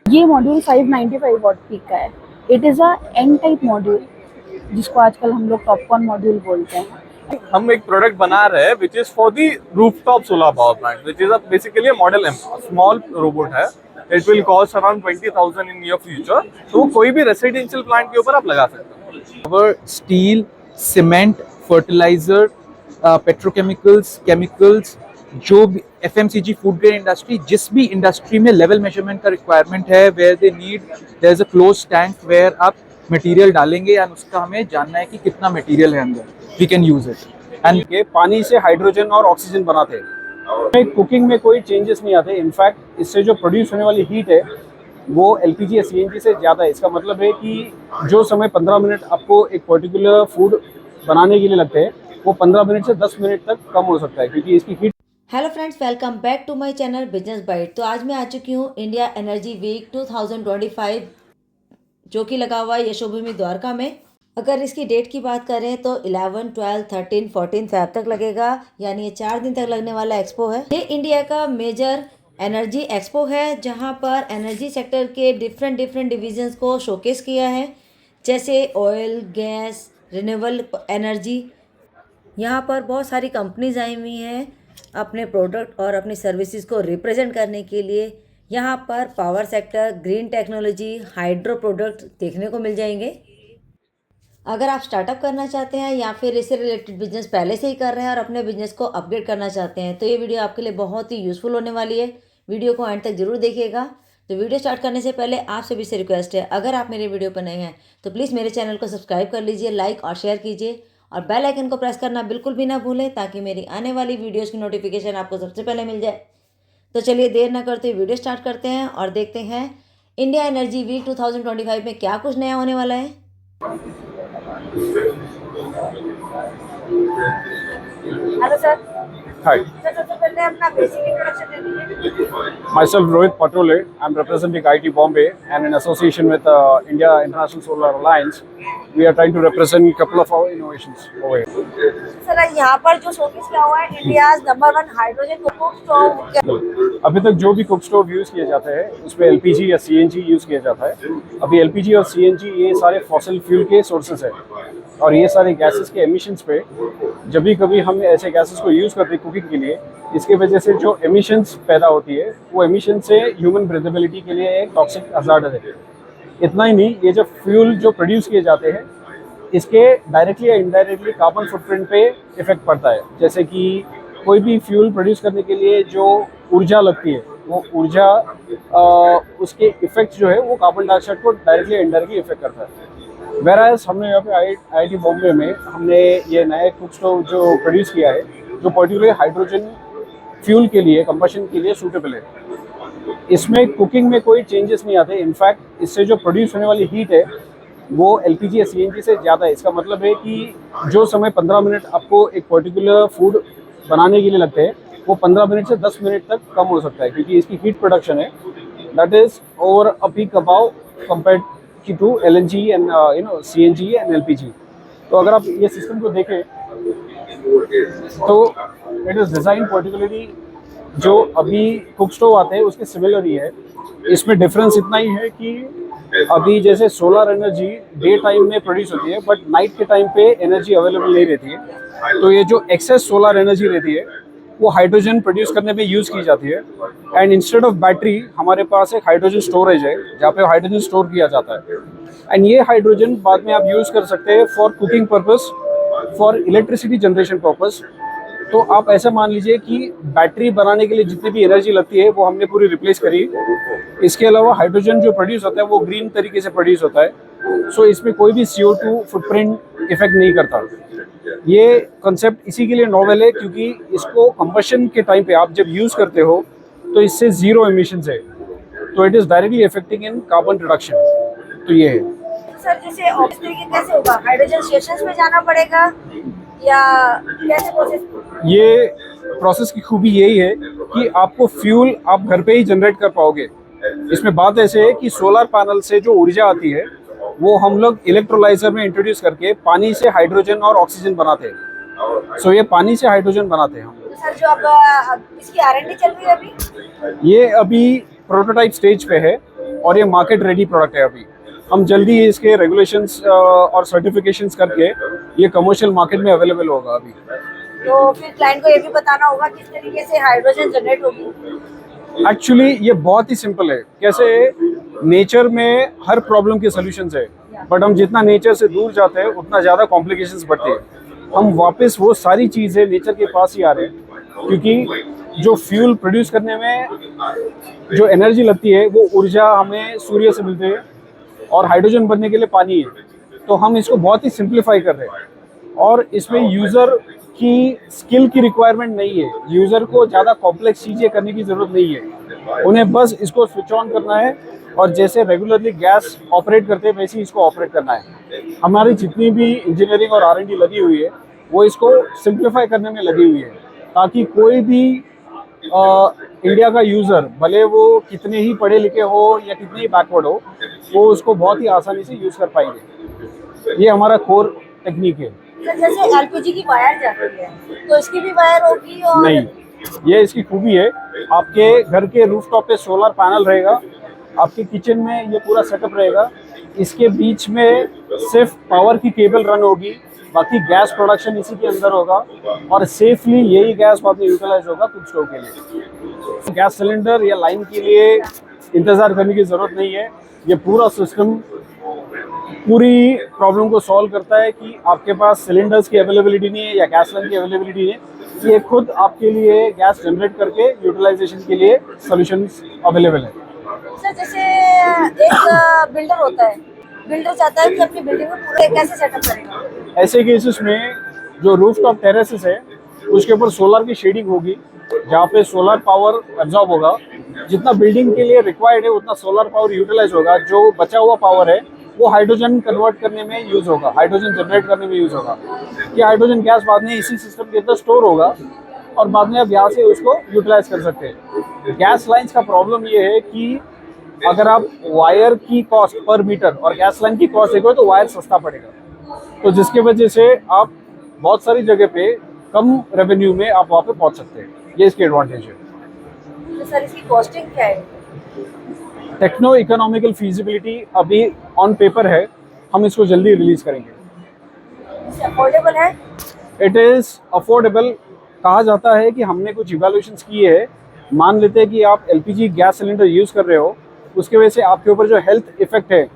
ये module 595 what peak का है। It is a N type module, जिसको आजकल हम लोग टॉपकॉन मॉड्यूल बोलते हैं। हम एक प्रोडक्ट बना रहे हैं which is for the rooftop solar power plant, which is basically model M, small robot है। It will cost around 20,000 in your future. तो कोई भी रेसिडेंशियल प्लांट के ऊपर आप लगा सकते हो। Steel, cement, fertiliser, petrochemicals, chemicals, जो भी एफएमसीजी, फूड ग्रेन इंडस्ट्री, जिस भी इंडस्ट्री में लेवल मेजरमेंट का रिक्वायरमेंट है, where they need there is a close tank where आप मटेरियल डालेंगे एंड उसका हमें जानना है कि कितना मटेरियल है अंदर, we can use it. And के पानी से हाइड्रोजन और ऑक्सीजन बनाते हैं। कुकिंग में कोई चेंजेस नहीं आते। इनफैक्ट इससे जो प्रोड्यूस होने वाली हीट है वो एलपीजी या सीएनजी से ज़्यादा है। इसका मतलब है कि जो समय 15 मिनट आपको एक पर्टिकुलर फूड बनाने के लिए लगते हैं, वो 15 मिनट से 10 मिनट तक कम हो सकता है, क्योंकि इसकी heat. Hello friends, welcome back to my channel business bite. तो आज मैं आ चुकी हूँ इंडिया एनर्जी वीक 2025, जो कि लगा हुआ है यशोभूमि द्वारका में। अगर इसकी डेट की बात करें तो 11, 12, 13, 14 फेब तक लगेगा, यानी ये 4 दिन तक लगने वाला एक्सपो है। ये इंडिया का मेजर एनर्जी एक्सपो है, जहाँ पर एनर्जी सेक्टर के डिफरेंट डिविजन्स को शोकेस किया है, जैसे ऑयल, गैस, रिन्यूएबल एनर्जी। यहाँ पर बहुत सारी कंपनीज आई हुई हैं अपने प्रोडक्ट और अपनी सर्विसेज को रिप्रेजेंट करने के लिए। यहाँ पर power sector, green technology, hydro product देखने को मिल जाएंगे। अगर आप स्टार्टअप करना चाहते हैं या फिर इससे रिलेटेड बिजनेस पहले से ही कर रहे हैं और अपने बिजनेस को अपग्रेड करना चाहते हैं, तो ये वीडियो आपके लिए बहुत ही यूज़फुल होने वाली है। वीडियो को एंड तक जरूर देखिएगा। तो वीडियो स्टार्ट करने से पहले आप सभी से रिक्वेस्ट है, अगर आप मेरे वीडियो पर नए हैं तो प्लीज़ मेरे चैनल को सब्सक्राइब कर लीजिए, लाइक और शेयर कीजिए, और बेल आइकन को प्रेस करना बिल्कुल भी ना भूलें, ताकि मेरी आने वाली वीडियोस की नोटिफिकेशन आपको सबसे पहले मिल जाए। तो चलिए देर ना करते हुए वीडियो स्टार्ट करते हैं और देखते हैं इंडिया एनर्जी वीक 2025 में क्या कुछ नया होने वाला है। Hello sir. Hi, सर, सबसे पहले अपना बेसिक इंट्रोडक्शन दे दीजिए। myself Rohit Patole. I'm representing IT Bombay, and in association with India International Solar Alliance, we are trying to represent a couple of our innovations over here. Sir, यहाँ पर जो showcase किया हुआ है, India number 1 hydrogen cook stove. अभी तक जो भी कुक स्टोव यूज़ किए जाते हैं उसमें एलपीजी या सीएनजी यूज़ किया जाता है। अभी एलपीजी और सीएनजी ये सारे फॉसिल फ्यूल के सोर्सेज है, और ये सारे गैसेस के एमिशंस पे जब भी कभी हम ऐसे गैसेस को यूज़ करते हैं कुकिंग के लिए, इसके वजह से जो एमिशंस पैदा होती है वो एमिशन से ह्यूमन ब्रीदेबिलिटी के लिए एक टॉक्सिक हज़ार्ड है। इतना ही नहीं, ये जब फ्यूल जो प्रोड्यूस किए जाते हैं इसके डायरेक्टली या इनडायरेक्टली कार्बन फुटप्रिंट पे इफेक्ट पड़ता है। जैसे कि कोई भी फ्यूल प्रोड्यूस करने के लिए जो ऊर्जा लगती है, वो ऊर्जा उसके इफेक्ट जो है वो कार्बन डाइऑक्साइड को डायरेक्टली या इनडायरेक्टली इफेक्ट करता है। वेराज हमने यहाँ पे आईआईटी बॉम्बे में हमने ये नया कुक स्टोव जो प्रोड्यूस किया है, जो पर्टिकुलर हाइड्रोजन फ्यूल के लिए, कंबशन के लिए सूटेबल है। इसमें कुकिंग में कोई चेंजेस नहीं आते। इनफैक्ट इससे जो प्रोड्यूस होने वाली हीट है वो एलपीजी या सीएनजी से ज़्यादा है। इसका मतलब है कि जो समय 15 मिनट आपको एक पर्टिकुलर फूड बनाने के लिए लगते हैं, वो 15 मिनट से 10 मिनट तक कम हो सकता है, क्योंकि इसकी हीट प्रोडक्शन है that is over a peak about compared to LNG and CNG and LPG. तो अगर आप ये सिस्टम को देखें तो इट इज़ डिज़ाइन पर्टिकुलरली जो अभी कुक स्टोव आते हैं उसके सिमिलर ही है। इसमें डिफरेंस इतना ही है कि अभी जैसे सोलर एनर्जी डे टाइम में प्रोड्यूस होती है, बट नाइट के टाइम पे एनर्जी अवेलेबल नहीं रहती है। तो ये जो एक्सेस सोलर एनर्जी रहती है वो हाइड्रोजन प्रोड्यूस करने में यूज़ की जाती है। एंड इंस्टेड ऑफ बैटरी हमारे पास एक हाइड्रोजन स्टोरेज है, जहाँ पे हाइड्रोजन स्टोर किया जाता है। एंड ये हाइड्रोजन बाद में आप यूज़ कर सकते हैं for cooking purpose, for electricity generation purpose. तो आप ऐसा मान लीजिए कि बैटरी बनाने के लिए जितनी भी एनर्जी लगती है वो हमने पूरी रिप्लेस करी। इसके अलावा हाइड्रोजन जो प्रोड्यूस होता है वो ग्रीन तरीके से प्रोड्यूस होता है। सो इसमें कोई भी CO2 फुटप्रिंट इफेक्ट नहीं करता। ये कॉन्सेप्ट इसी के लिए नोवेल है क्योंकि इसको कंबशन के टाइम पे आप जब यूज़ करते हो तो इससे ज़ीरो एमिशंस है, तो it is directly affecting in carbon reduction. तो ये है सर, जैसे ऑफिस तरीके कैसे होगा? हाइड्रोजन स्टेशंस पे जाना पड़ेगा या कैसे प्रोसेस? ये प्रोसेस की खूबी यही है कि आपको फ्यूल आप घर पे ही जनरेट कर पाओगे। इसमें बात ऐसे है कि सोलर पैनल से जो ऊर्जा आती है वो हम लोग इलेक्ट्रोलाइजर में इंट्रोड्यूस करके पानी से हाइड्रोजन और ऑक्सीजन बनाते हैं। सो ये पानी से हाइड्रोजन बनाते हैं हम लोग। सर, जो अब इसकी R&D चल रही है अभी? ये अभी प्रोटोटाइप स्टेज पे है। और ये मार्केट रेडी प्रोडक्ट है। अभी हम जल्दी ही इसके रेगुलेशंस और सर्टिफिकेशंस करके ये कमर्शियल मार्केट में अवेलेबल होगा अभी। तो फिर क्लाइंट को ये भी बताना होगा किस तरीके से हाइड्रोजन जनरेट होगी। एक्चुअली ये बहुत ही सिंपल है। कैसे नेचर में हर प्रॉब्लम के सॉल्यूशंस है, बट हम जितना नेचर से दूर जाते हैं उतना ज़्यादा कॉम्प्लिकेशंस बढ़ती है। हम वापस वो सारी चीज़ें नेचर के पास ही आ रहे हैं, क्योंकि जो फ्यूल प्रोड्यूस करने में जो एनर्जी लगती है वो ऊर्जा हमें सूर्य से मिलती है, और हाइड्रोजन बनने के लिए पानी है। तो हम इसको बहुत ही सिंप्लीफाई कर रहे हैं, और इसमें यूज़र की स्किल की रिक्वायरमेंट नहीं है। यूज़र को ज़्यादा कॉम्प्लेक्स चीज़ें करने की ज़रूरत नहीं है, उन्हें बस इसको स्विच ऑन करना है और जैसे रेगुलरली गैस ऑपरेट करते हैं वैसे ही इसको ऑपरेट करना है। हमारी जितनी भी इंजीनियरिंग और R&D लगी हुई है वो इसको सिंप्लीफाई करने में लगी हुई है, ताकि कोई भी इंडिया का यूज़र, भले वो कितने ही पढ़े लिखे हो या कितने ही बैकवर्ड हो, वो उसको बहुत ही आसानी से यूज़ कर पाएंगे। ये हमारा कोर टेक्निक है। सर जैसे एलपीजी की वायर जाती है तो इसकी भी वायर होगी? और नहीं, ये इसकी खूबी है। आपके घर के रूफटॉप पे सोलर पैनल रहेगा, आपके किचन में ये पूरा सेटअप रहेगा, इसके बीच में सिर्फ पावर की केबल रन होगी, बाकी गैस प्रोडक्शन इसी के अंदर होगा, और सेफली यही गैस बाद में यूटिलाइज होगा कुक स्टोव के लिए। गैस सिलेंडर या लाइन के लिए इंतज़ार करने की ज़रूरत नहीं है। ये पूरा सिस्टम पूरी प्रॉब्लम को सॉल्व करता है कि आपके पास सिलेंडर्स की अवेलेबिलिटी नहीं है या गैस लाइन की अवेलेबिलिटी नहीं है, ये खुद आपके लिए गैस जनरेट करके यूटिलाइजेशन के लिए सॉल्यूशंस अवेलेबल है। सर जैसे एक बिल्डर होता है, बिल्डर चाहता है कि अपनी बिल्डिंग में पूरा कैसे सेटअप करेगा? ऐसे केसेस में जो रूफटॉप टेरेसेस है उसके ऊपर सोलर की शेडिंग होगी, जहाँ पे सोलर पावर एब्जॉर्ब होगा। जितना बिल्डिंग के लिए रिक्वायर्ड है उतना सोलर पावर यूटिलाइज होगा। जो बचा हुआ पावर है वो हाइड्रोजन कन्वर्ट करने में यूज़ होगा, हाइड्रोजन जनरेट करने में यूज़ होगा। ये हाइड्रोजन गैस बाद में इसी सिस्टम के अंदर स्टोर होगा और बाद में आप यहाँ से उसको यूटिलाइज कर सकते हैं। गैस लाइन्स का प्रॉब्लम ये है कि अगर आप वायर की कॉस्ट पर मीटर और गैस लाइन की कॉस्ट देखो तो वायर सस्ता पड़ेगा, तो जिसकी वजह से आप बहुत सारी जगह पे कम रेवेन्यू में आप वहाँ पे पहुँच सकते हैं। ये इसकी एडवांटेज है। तो सर इसकी कॉस्टिंग क्या है? टेक्नो इकोनॉमिकल फीजिबिलिटी अभी ऑन पेपर है, हम इसको जल्दी रिलीज करेंगे। अफोर्डेबल है? It is affordable. कहा जाता है कि हमने कुछ इवैल्यूएशंस किए हैं। मान लेते हैं कि आप LPG गैस सिलेंडर यूज़ कर रहे हो, उसके वजह से आपके ऊपर जो हेल्थ इफेक्ट है,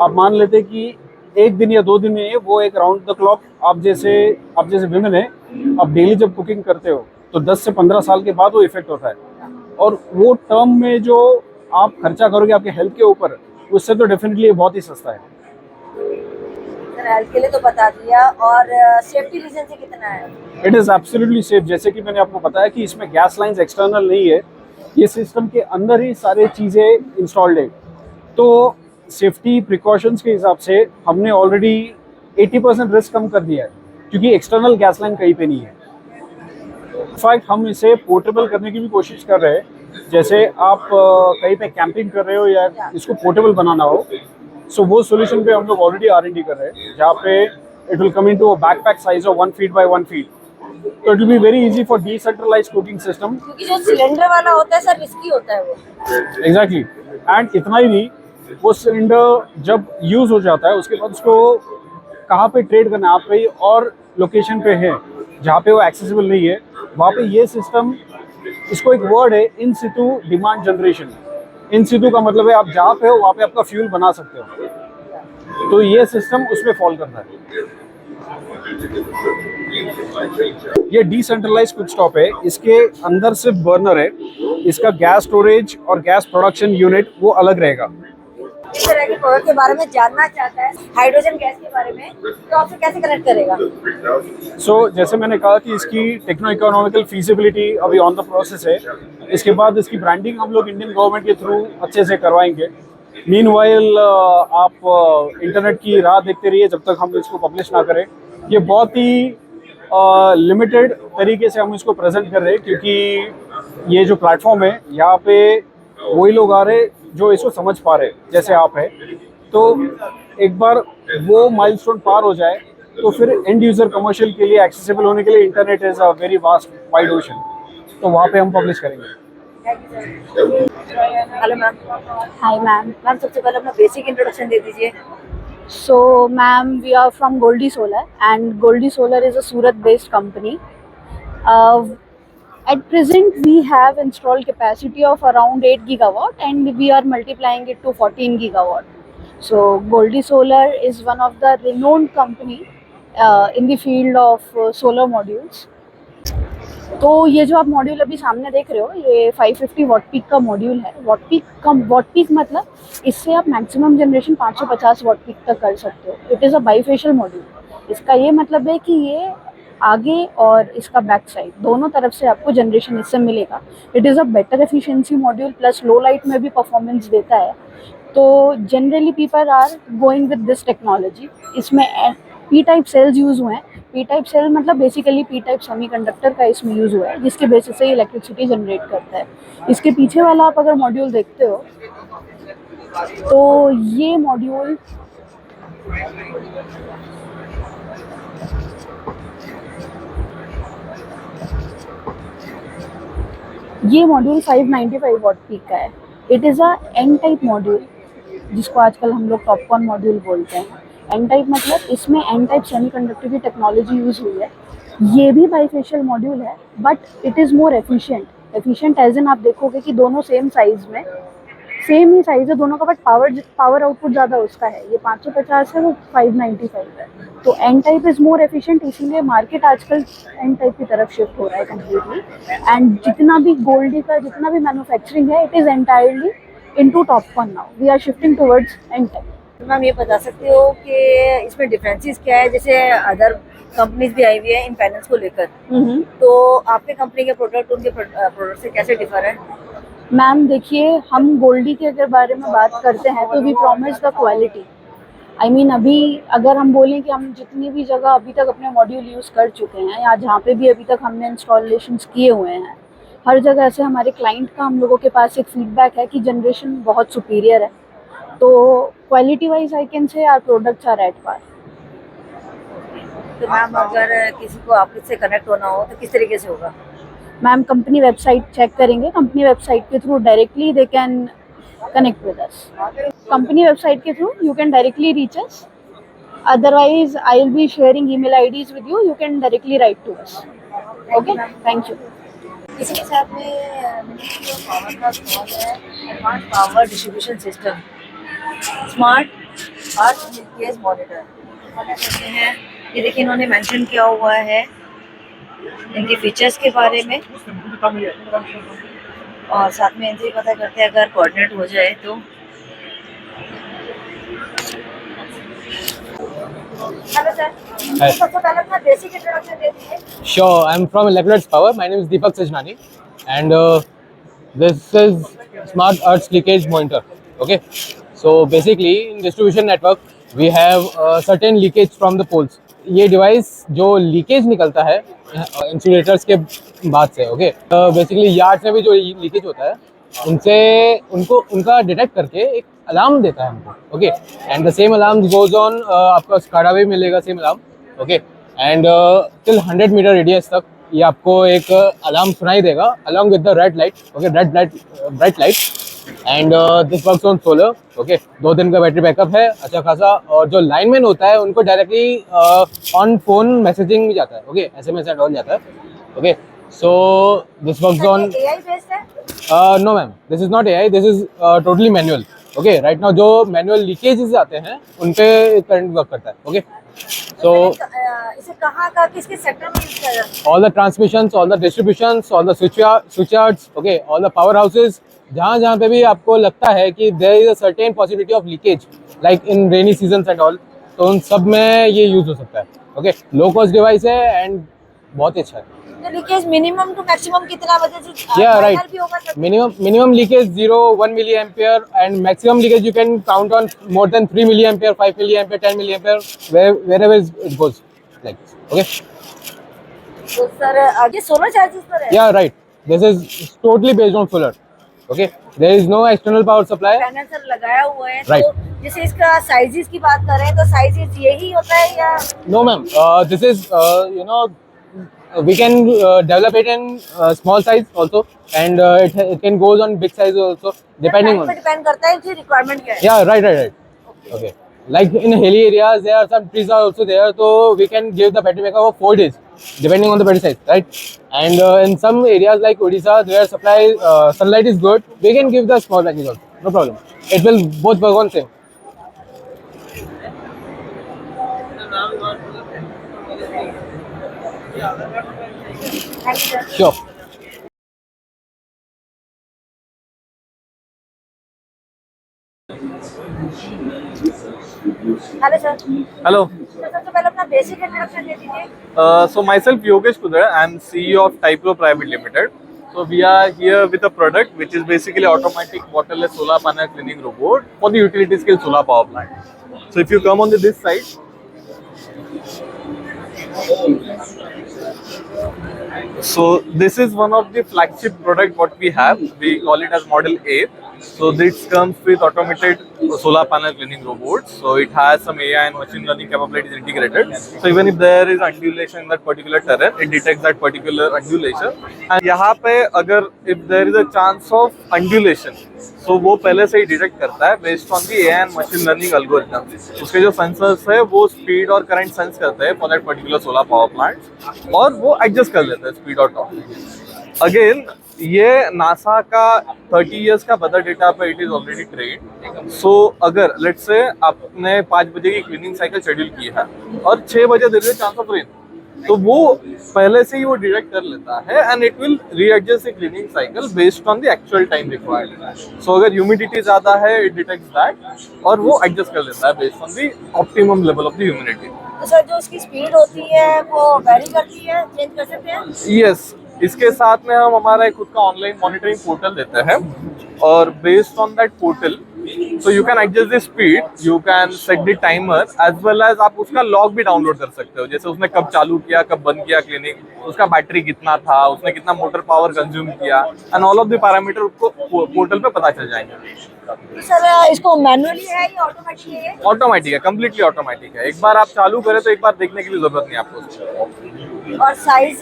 आप मान लेते हैं कि 1 दिन या 2 दिन में वो एक राउंड द क्लॉक आप जैसे विमेन है, आप डेली जब कुकिंग करते हो तो 10 से 15 साल के बाद वो इफेक्ट होता है, और वो टर्म में जो आप खर्चा करोगे आपके हेल्थ के ऊपर, उससे तो डेफिनेटली बहुत ही सस्ता है। सर हेल्थ के लिए तो बता दिया, और सेफ्टी रीजन से कितना है? It is absolutely safe. जैसे कि मैंने आपको बताया कि इसमें गैस लाइंस एक्सटर्नल नहीं है, ये सिस्टम के अंदर ही सारी चीज़ें इंस्टॉल्ड है। तो सेफ्टी प्रिकॉशंस के हिसाब से हमने ऑलरेडी 80% रिस्क कम कर दिया है, क्योंकि एक्सटर्नल गैस लाइन कहीं पे नहीं है। इनफैक्ट हम इसे पोर्टेबल करने की भी कोशिश कर रहे हैं। जैसे आप कहीं पे कैंपिंग कर रहे हो या इसको पोर्टेबल बनाना हो, सो वो सोल्यूशन पे हम लोग ऑलरेडी R&D कर रहे हैं, जहाँ पे it will come into a backpack size of 1 feet by 1 feet. तो it will be very easy for decentralised cooking system. क्योंकि जो सिलेंडर वाला होता है सर रिस्की होता है वो। एग्जैक्टली। एंड इतना ही नहीं, वो सिलेंडर जब यूज़ हो जाता है उसके बाद उसको कहाँ पे ट्रेड करना है, आप कहीं और लोकेशन पे है जहाँ पे वो एक्सेसिबल नहीं है, वहाँ पे ये सिस्टम, इसको एक वर्ड है इन सिटू डिमांड जनरेशन। इन सिटू का मतलब है आप जहाँ पे हो वहाँ पे आपका फ्यूल बना सकते हो, तो ये सिस्टम उसमें फॉल करता है। ये डिसेंट्रलाइज्ड कुक स्टॉव है, इसके अंदर सिर्फ बर्नर है, इसका गैस स्टोरेज और गैस प्रोडक्शन यूनिट वो अलग रहेगा। इस तरह के प्रोडक्ट के बारे में जानना चाहता है, हाइड्रोजन गैस के बारे में, तो आपसे कैसे कनेक्ट करेगा? सो जैसे मैंने कहा कि इसकी टेक्नो इकोनॉमिकल फीजिबिलिटी अभी ऑन द प्रोसेस है। इसके बाद इसकी ब्रांडिंग हम लोग इंडियन गवर्नमेंट के थ्रू अच्छे से करवाएंगे। मीनवाइल आप इंटरनेट की राह देखते रहिए जब तक हम इसको पब्लिश ना करें। ये बहुत ही लिमिटेड तरीके से हम इसको प्रेजेंट कर रहे हैं, क्योंकि ये जो प्लेटफॉर्म है यहाँ पे वही लोग आ रहे जो इसको समझ पा रहे, जैसे आप हैं। तो एक बार वो माइलस्टोन पार हो जाए तो फिर एंड यूज़र कमर्शियल के लिए एक्सेसिबल होने के लिए internet is a very vast wide ocean, तो वहाँ पे हम पब्लिश करेंगे। Thank you sir. Hello ma'am. Hi ma'am. Ma'am सबसे पहले अपना बेसिक इंट्रोडक्शन दे दीजिए। So, ma'am, we are from Goldie Solar, and Goldie Solar is a Surat-based company. Uh, at present, we have installed capacity of around 8 gigawatt, and we are multiplying it to 14 gigawatt. So, Goldie Solar is one of the renowned company in the field of solar modules. तो ये जो आप module अभी सामने देख रहे हो, ये 550 वॉट पीक का मॉड्यूल है। वॉट पीक मतलब इससे आप मैक्सिमम जनरेशन 550 वॉट पीक तक कर सकते हो। It is a bifacial module. इसका ये मतलब है कि ये आगे और इसका बैक साइड दोनों तरफ से आपको जनरेशन इससे मिलेगा। It is a better efficiency module, plus low light में भी परफॉर्मेंस देता है। तो generally people are going with this technology. इसमें पी टाइप सेल्स यूज़ हुए हैं। पी टाइप सेल मतलब बेसिकली पी टाइप सेमीकंडक्टर का इसमें यूज़ हुआ है, जिसके बेसिस से इलेक्ट्रिसिटी जनरेट करता है। इसके पीछे वाला आप अगर मॉड्यूल देखते हो तो ये मॉड्यूल ये मॉड्यूल 595 वॉट पीक का है। It is a N type module, जिसको आजकल हम लोग टॉपकॉन मॉड्यूल बोलते हैं। एन टाइप मतलब इसमें एन टाइप सेमीकंडक्टर की टेक्नोलॉजी यूज़ हुई है। ये भी बाईफेशियल मॉड्यूल है, but it is more efficient. Efficient as in आप देखोगे कि दोनों सेम साइज़ में, सेम ही साइज़ है दोनों का, बट पावर आउटपुट ज़्यादा उसका है। ये 550 है, वो 595 है। तो N type is more efficient, इसीलिए मार्केट आजकल एन टाइप की तरफ शिफ्ट हो रहा है कम्प्लीटली। एंड जितना भी गोल्डी का जितना भी मैन्युफैक्चरिंग है, it is entirely into TOPCon now. We are shifting towards N type. Ma'am ये बता सकते हो कि इसमें डिफरेंसेस क्या है, जैसे अदर कंपनीज भी आई हुई है इन पैनल्स को लेकर, तो आपके कंपनी के प्रोडक्ट उनके प्रोडक्ट से कैसे डिफर है? मैम देखिए, हम गोल्डी के अगर बारे में बात करते हैं तो we promise the quality. I mean अभी अगर हम बोलें कि हम जितनी भी जगह अभी तक अपने मॉड्यूल यूज़ कर चुके हैं, या जहाँ पे भी अभी तक हमने इंस्टॉलेशंस किए हुए हैं, हर जगह से हमारे क्लाइंट का हम लोगों के पास एक फीडबैक है कि जनरेशन बहुत सुपीरियर है। तो quality wise I can say our products are at par. तो मैम अगर किसी को आपसे कनेक्ट होना हो तो किस तरीके से होगा? मैम कंपनी वेबसाइट चेक करेंगे, कंपनी वेबसाइट के through directly they can connect with us. Company website के through you can directly reach us, otherwise I will be sharing email IDs with you, you can directly write to us. Okay, thank you. इसी के साथ में power का call है, advance power distribution system, smart earth linkage monitor कहते हैं। ये देखिए इन्होंने मेंशन किया हुआ है इनके फीचर्स के बारे में, और साथ में इनसे पता करते हैं अगर कोऑर्डिनेट हो जाए तो। हेलो सर, सबसे पहले अपना बेसिक इंट्रोडक्शन दे दीजिए। Sure, I'm from Electrolytes Power. My name is Deepak Sajnani, and this is Smart Earth Leakage Monitor. Okay, so basically in distribution network we have certain leakage from the poles. ये device जो leakage निकलता है insulators के बाद से, okay, basically yard में भी जो लीकेज होता है उनसे उनका डिटेक्ट करके एक अलार्म देता है हमको, okay, and the same alarm goes on, आपका स्काडा भी मिलेगा same alarm, okay, and till 100 metre radius तक ये आपको एक अलार्म सुनाई देगा along with the red light, okay, bright light, and this works on solar, okay. 2 दिन का बैटरी बैकअप है अच्छा खासा, और जो लाइनमैन होता है उनको डायरेक्टली ऑन फोन मैसेजिंग भी जाता है, ओके, SMS एंड ऑल जाता है, okay. So this works on AI based है? No ma'am, this is not AI, this is totally manual, okay. Right now जो मैनुअल लीकेजेस आते हैं उन पे करंट वर्क करता है, ओके। So इसे कहाँ का किसके सेक्टर में यूज किया जाता है? all the transmissions, all the distributions, all the switchyards, okay, all the powerhouses, जहाँ पे भी आपको लगता है कि there is a certain possibility of leakage, like in rainy seasons and all, तो उन सब में ये यूज हो सकता है, ओके। लो कॉस्ट डिवाइस है एंड बहुत ही अच्छा है। तो लीकेज मिनिमम टू मैक्सिमम कितना बजे से Yeah, minor right. भी होगा sir? Minimum leakage 0-1 milliampere, and maximum leakage you can count on more than 3 milliampere, 5 milliampere, 10 milliampere, wherever it goes, like this, okay. तो सर आगे सोलर चार्जेस पर है? Yeah, right. This is totally based on solar, okay. There is no external power supply. Panel sir लगाया हुआ है, Right. तो जैसे इसका साइजेस की बात करें तो साइजेस यही होता है या? No ma'am, this is you know, we can develop it in small size also, and it can goes on big size also, depending on. Depend करता है कि रिक्वायरमेंट क्या है. Yeah, right. Okay. Like in hilly areas, there are some trees are also there, so we can give the battery backup of 4 days, depending on the battery size, right? And in some areas like Odisha, where sunlight is good, we can give the small package also, no problem. It will both work on same. Sure. Hello sir. Hello. सबसे पहले अपना basic introduction दे दीजिए. So myself Yogesh Kudra. I'm CEO of Typro Private Limited. So we are here with a product which is basically automatic waterless solar panel cleaning robot for the utility scale solar power plant. So if you come on this side, so this is one of the flagship product what we have. We call it as Model A. So this comes with automated solar panel cleaning robots. So it has some AI and machine learning capabilities integrated. So even if there is undulation in that particular terrain, it detects that particular undulation. And यहाँ पे अगर if there is a chance of undulation, so वो पहले से ही detect करता है based on the AI and machine learning algorithm. उसके जो सेंसर्स है वो स्पीड और करंट सेंस करते हैं for that particular solar power plant और वो एडजस्ट कर लेते हैं स्पीड और टॉर्क. अगेन ये नासा का 30 इयर्स का वेदर डेटा पे इट इज ऑलरेडी ट्रेंड. सो अगर लेट्स से आपने 5 बजे की क्लीनिंग साइकिल शेड्यूल की है और 6 बजे देर चांस ऑफ रेन, तो वो पहले से ही वो डिटेक्ट कर लेता है and it will readjust the cleaning cycle based on the actual time required. So अगर ह्यूमिडिटी ज्यादा है इट डिटेक्ट्स दैट और वो एडजस्ट कर लेता है based on the optimum level of the humidity. तो सर जो उसकी स्पीड होती है वो वेरी करती है, चेंज कर सकते हैं. यस, इसके साथ में हम हमारा एक खुद का ऑनलाइन मॉनिटरिंग पोर्टल देते हैं और based on that portal so you can adjust the speed, you can set the timer as well as आप उसका लॉग भी डाउनलोड कर सकते हो. जैसे उसने कब चालू किया, कब बंद किया क्लीनिंग, उसका बैटरी कितना था, उसने कितना मोटर पावर कंज्यूम किया and all of the parameter उसको पोर्टल पे पता चल जाएंगे. सर इसको मैनुअली है या ऑटोमेटिक है? ऑटोमेटिक है, कम्प्लीटली ऑटोमेटिक है. एक बार आप चालू करें तो एक बार देखने की भी जरूरत नहीं आपको. और size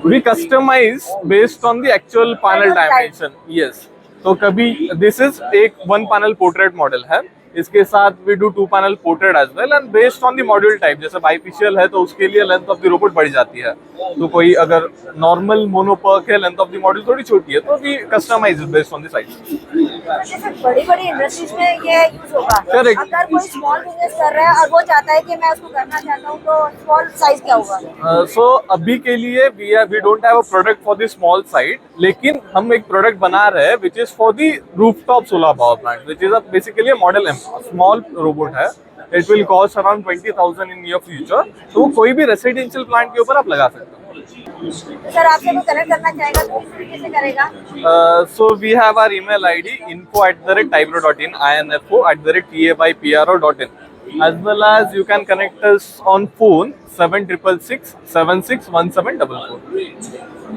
We customize based on the actual panel dimension. Yes. तो कभी this is एक one panel portrait model है. इसके साथ we do 2 panel portrait as well and based on the module type. जैसे bifacial है तो उसके लिए लेंथ ऑफ द रोबोट बढ़ जाती है. तो कोई अगर नॉर्मल मोनोपर्क है लेंथ ऑफ द मॉड्यूल थोड़ी छोटी है तो we customize it based on the size. जैसे बड़ी इंडस्ट्रीज में ये यूज होगा. Correct. अगर कोई स्मॉल बिजनेस कर रहा है और वो चाहता है कि मैं उसको करना चाहता हूँ तो स्मॉल साइज क्या होगा? So अभी के लिए we don't have a product for the small site, लेकिन हम एक प्रोडक्ट बना रहे हैं which is for the rooftop solar power plant, which is basically a Model M, small robot है. It will cost around 20,000 in near future. तो कोई भी रेसिडेंशियल प्लांट के ऊपर आप लगा सकते हो. सर आपसे कोई कनेक्ट करना चाहेगा तो किस तरीके से करेगा? So we have our email ID info@typro.in, info@typro.in, as well as you can connect us on phone 7666 761744.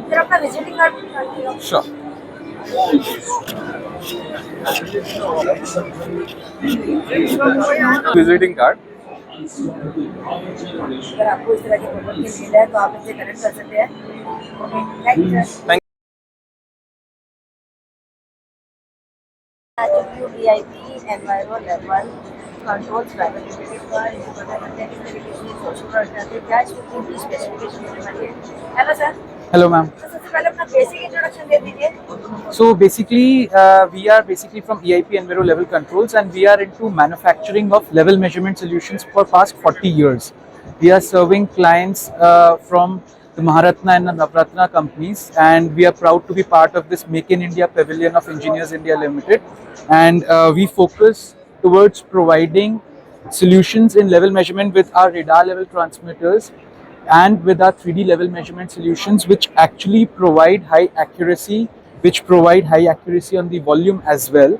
Sir अपना विजिटिंग कार्ड कर दीजिए. Sure. Visiting card. अगर आपको इस तरह के प्रोडक्ट की नीड है तो आप इनसे कनेक्ट कर सकते हैं. Thank you sir. Thank VIP enviro level controls private limited पर इनको पता करते हैं किस तरीके से सोशल प्रोडक्ट आते हैं, क्या इसकी स्पेसिफिकेशन होने वाली है. Hello sir. Hello, ma'am. तो सबसे पहले अपना बेसिक इंट्रोडक्शन दे दीजिए. So basically, we are basically from EIP Enviro Level Controls, and we are into manufacturing of level measurement solutions for past 40 years. We are serving clients from the Maharatna and the Navratna companies, and we are proud to be part of this Make in India Pavilion of Engineers India Limited. And we focus towards providing solutions in level measurement with our radar level transmitters and with our 3D level measurement solutions, which actually provide high accuracy, on the volume as well.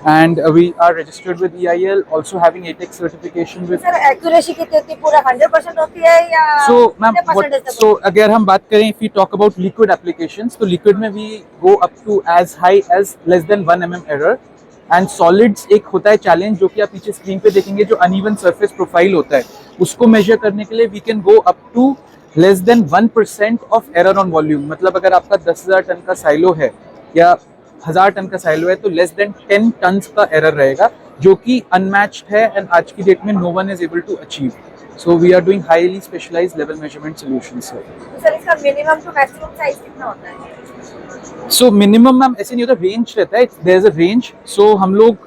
And we are registered with EIL, also having ATEX certification with. Sir accuracy कितनी होती है? पूरा 100% होती है या So, ma'am, कितने percentage तक so अगर हम बात करें, if we talk about liquid applications, तो liquid में we go up to as high as less than 1 mm error. And solids एक होता है चैलेंज, जो कि आप पीछे स्क्रीन पे देखेंगे, जो अनइवन सरफेस प्रोफाइल होता है, उसको मेजर करने के लिए we can go up to less than 1% of error on volume, मतलब अगर आपका 10,000 टन का साइलो है या 1000 टन का साइलो है तो लेस देन 10 टन्स का एरर रहेगा, जो कि अनमैच्ड है एंड आज की डेट में no one is able to achieve. So we are doing highly specialised level measurement solutions. तो सर इसका मिनिमम टू मैक्सिमम साइज कितना होता है? सो मिनिमम मैम ऐसे नहीं होता, रेंज रहता है, there is a range. So हम लोग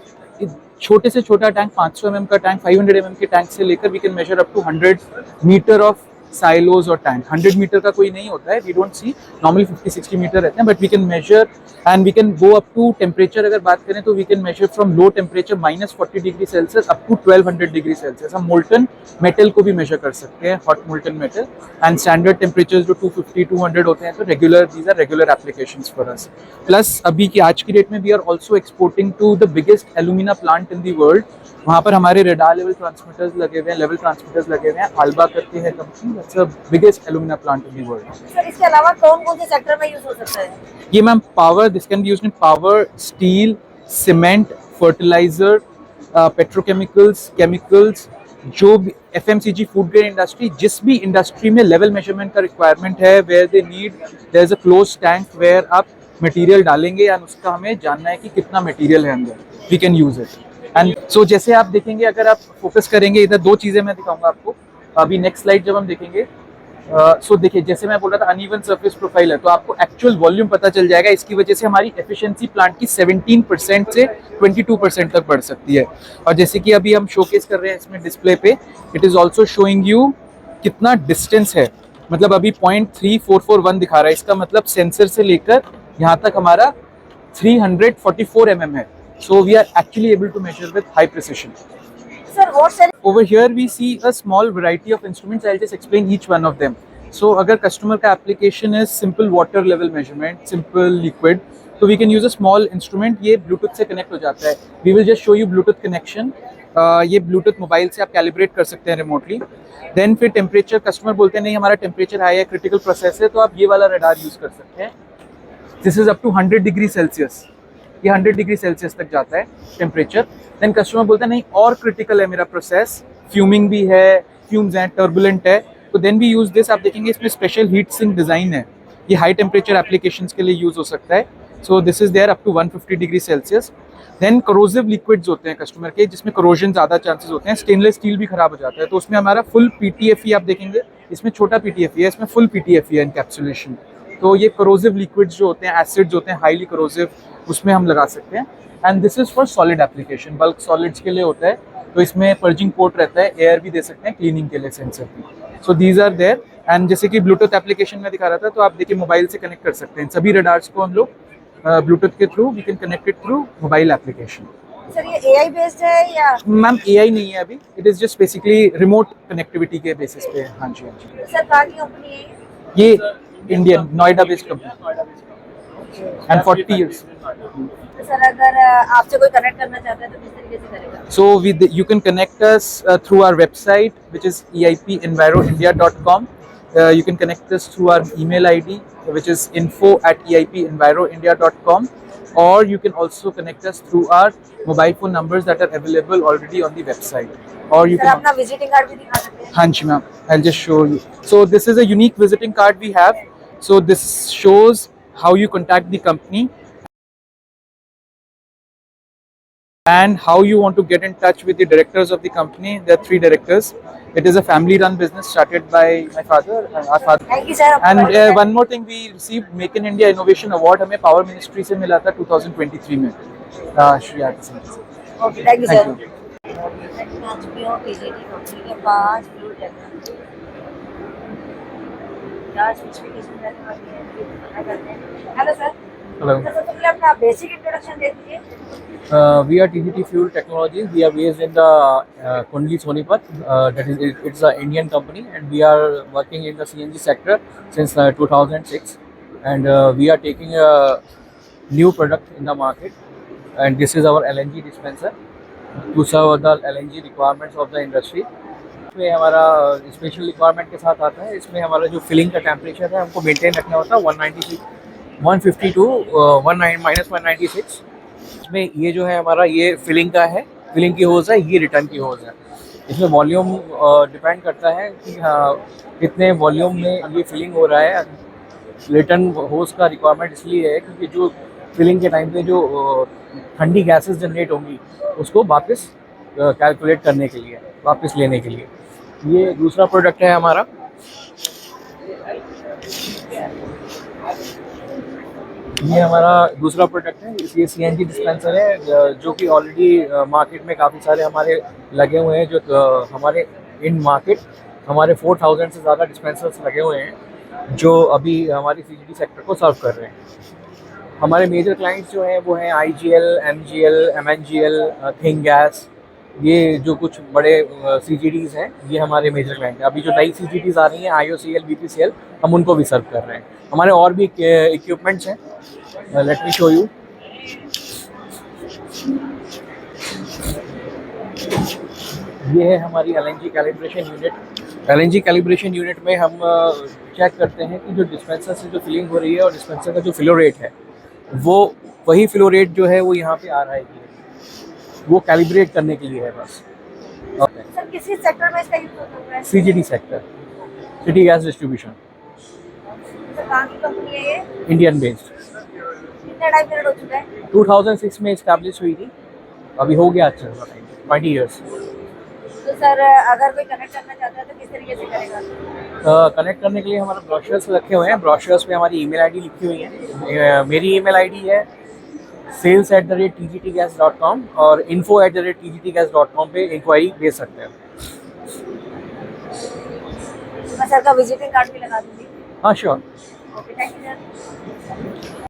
छोटे से छोटा टैंक 500 mm का टैंक 500 mm के टैंक से लेकर we can measure up to 100 metre of silos और टैंक. 100 मीटर का कोई नहीं होता है, we don't see, normally 50-60 metre रहते हैं, but we can measure and we can go up to temperature. अगर बात करें तो we can measure from low temperature -40 degree Celsius up to 1200 degree Celsius. हम मोल्टन मेटल को भी मेजर कर सकते हैं, hot molten metal, and standard temperature जो 250-200 होते हैं, तो regular, these are regular applications for us. Plus अभी की आज की डेट में we are also exporting to the biggest alumina plant in the world. वहाँ पर हमारे रेडार लेवल ट्रांसमिटर्स लगे हुए हैं, लेवल ट्रांसमिटर्स लगे हुए हैं. आल्बा करके है company, that's the biggest alumina plant in the world. Sir इसके अलावा कौन कौन से सेक्टर में यूज हो सकता है? ये ma'am power, this can be used in power, steel, cement, fertiliser, petrochemicals, chemicals, जो भी एफएमसीजी फूड ग्रेन इंडस्ट्री, जिस भी इंडस्ट्री में लेवल मेजरमेंट का रिक्वायरमेंट है, where they need, there is a close tank where आप मटेरियल डालेंगे and उसका हमें जानना है कि कितना मटेरियल है अंदर, we can use it. And so जैसे आप देखेंगे, अगर आप फोकस करेंगे, इधर दो चीज़ें मैं दिखाऊंगा आपको अभी नेक्स्ट स्लाइड जब हम देखेंगे. सो देखिए, जैसे मैं बोल रहा था अनइवन सरफेस प्रोफाइल है, तो आपको एक्चुअल वॉल्यूम पता चल जाएगा. इसकी वजह से हमारी एफिशिएंसी प्लांट की 17% से 22% तक बढ़ सकती है. और जैसे कि अभी हम शोकेस कर रहे हैं इसमें डिस्प्ले पे, it is also showing you कितना डिस्टेंस है. मतलब अभी 0.3441 दिखा रहा है, इसका मतलब सेंसर से लेकर यहाँ तक हमारा 344 mm है. So we are actually able to measure with high precision. Sir, what cell? Over here we see a small variety of instruments. I'll just explain each one of them. So अगर customer का application is simple water level measurement, simple liquid, so we can use a small instrument. ये Bluetooth से connect हो जाता है. We will just show you Bluetooth connection. ये Bluetooth mobile से आप कैलिब्रेट कर सकते हैं रिमोटली. देन फिर टेम्परेचर, कस्टमर बोलते हैं नहीं हमारा टेम्परेचर हाई है, क्रिटिकल प्रोसेस है, तो आप ये वाला रडार यूज़ कर सकते हैं. This is up to 100 degree Celsius. ये 100 डिग्री सेल्सियस तक जाता है टेम्परेचर. देन कस्टमर बोलता है नहीं और क्रिटिकल है मेरा प्रोसेस, फ्यूमिंग भी है, फ्यूम्स हैं, टर्बुलेंट है, तो देन भी यूज़ दिस. आप देखेंगे इसमें स्पेशल हीट सिंक डिज़ाइन है, ये हाई टेम्परेचर एप्लीकेशंस के लिए यूज़ हो सकता है. So this is there up to 150 degree Celsius. Then corrosive liquids होते हैं कस्टमर के, जिसमें करोजन ज़्यादा चांसेस होते हैं, स्टेनलेस स्टील भी खराब हो जाता है, तो उसमें हमारा फुल PTFE आप देखेंगे, इसमें छोटा PTFE है, इसमें फुल PTFE है इनकैप्सुलेशन. तो ये करोजिव लिक्विड्स जो होते हैं, एसिड्स होते हैं हाईली करोजिव, उसमें हम लगा सकते हैं. And this is for solid application, bulk solids के लिए होता है, तो इसमें पर्जिंग पोर्ट रहता है, एयर भी दे सकते हैं क्लीनिंग के लिए सेंसर की. So these are there. And जैसे कि ब्लूटूथ एप्लीकेशन में दिखा रहा था, तो आप देखिए मोबाइल से कनेक्ट कर सकते हैं सभी रडार्स को हम लोग ब्लूटूथ के through, we can connect it through mobile application. Sir ये AI बेस्ड है या? मैम AI नहीं है अभी, it is just basically remote connectivity के बेसिस पे. हाँ जी, हाँ जी. सर कहाँ की कंपनी है? ये Indian Noida based company and 40 years. तो सर अगर आपसे कोई कनेक्ट करना चाहता है तो किस तरीके से करेगा? So you can connect us through our website, which is eipinviroindia.com. You can connect us through our email ID, which is info@eipinviroindia.com, or you can also connect us through our mobile phone numbers that are available already on the website. Or you sir can. अपना visiting card भी दिखा सकते हैं? हाँ जी ma'am, I'll just show you. So this is a unique visiting card we have. So this shows how you contact the company and how you want to get in touch with the directors of the company. There are 3 directors. It is a family-run business started by my father, our father. Thank you sir. And one more thing, we received Make in India Innovation Award. हमें Power Ministry से मिला था 2023 में. Shri Aarti Singh ji. Okay, thank you Thank sir. you. मैं आ चुकी हूँ TGT company के पास, ब्लू टेक्नोलॉजी. यार स्पेसिफिकेशन करने वाली है, पता करते हैं. Hello sir. Hello. सर सबसे पहले अपना बेसिक इंट्रोडक्शन दे दीजिए. We are TGT Fuel Technologies. We are based in the Kundli Sonipat. That is, it's an Indian company, and we are working in the CNG sector since 2006. And we are taking a new product in the market, and this is our LNG dispenser to serve the LNG requirements of the industry. इसमें हमारा special requirement के साथ आता है. इसमें हमारा जो filling का टेम्परेचर है हमको मेंटेन रखना होता है 150 to -196. इसमें ये जो है हमारा ये फिलिंग का है, फिलिंग की होज है, ये रिटर्न की होज है. इसमें वॉल्यूम डिपेंड करता है कि कितने वॉल्यूम में ये फिलिंग हो रहा है। रिटर्न होस का रिक्वायरमेंट इसलिए है क्योंकि जो फिलिंग के टाइम पे जो ठंडी गैसेस जनरेट होंगी उसको वापस कैलकुलेट करने के लिए, वापस लेने के लिए। ये दूसरा प्रोडक्ट है हमारा। ये हमारा दूसरा प्रोडक्ट है। ये सीएनजी डिस्पेंसर है जो कि ऑलरेडी मार्केट में काफ़ी सारे हमारे लगे हुए हैं। जो हमारे इन मार्केट हमारे 4000 से ज़्यादा डिस्पेंसर्स लगे हुए हैं जो अभी हमारी सीजीडी सेक्टर को सर्व कर रहे हैं। हमारे मेजर क्लाइंट्स जो हैं वो हैं IGL, MGL, MNGL, thing gas. ये जो कुछ बड़े सीजीडीज़ हैं ये हमारे मेजर क्लाइंट हैं। अभी जो नई सीजीडीज़ आ रही हैं आईओसीएल, बीपीसीएल, हम उनको भी सर्व कर रहे हैं। हमारे और भी इक्विपमेंट्स हैं, लेट मी शो यू। ये है हमारी LNG calibration unit. LNG calibration unit में हम चेक करते हैं कि जो डिस्पेंसर से जो फिलिंग हो रही है और डिस्पेंसर का जो फ्लो रेट है वो वही फ्लो रेट जो है वो यहाँ पे आ रहा है कि वो कैलिब्रेट करने के लिए है बस। सर किसी सेक्टर में इसका यूज होता है? CGD sector, city gas distribution, sir कहाँ की कंपनी है ये? Indian based. कितना टाइम पीरियड हो चुका है? 2006 में इस्टेब्लिश हुई थी, अभी हो गया अच्छा 20 ईयर्स। तो सर अगर कोई कनेक्ट करना चाहता है तो किस तरीके से करेगा? कनेक्ट करने के लिए हमारे ब्रोशर्स रखे हुए हैं। ब्रोशर्स पे हमारी ईमेल आईडी लिखी हुई है। मेरी ईमेल आईडी है sales@tgtgas.com और info@tgtgas.com पे इंक्वायरी भेज सकते हैं। मैं सर का विजिटिंग कार्ड भी लगा दूंगी। हाँ sure. Okay, thank you sir.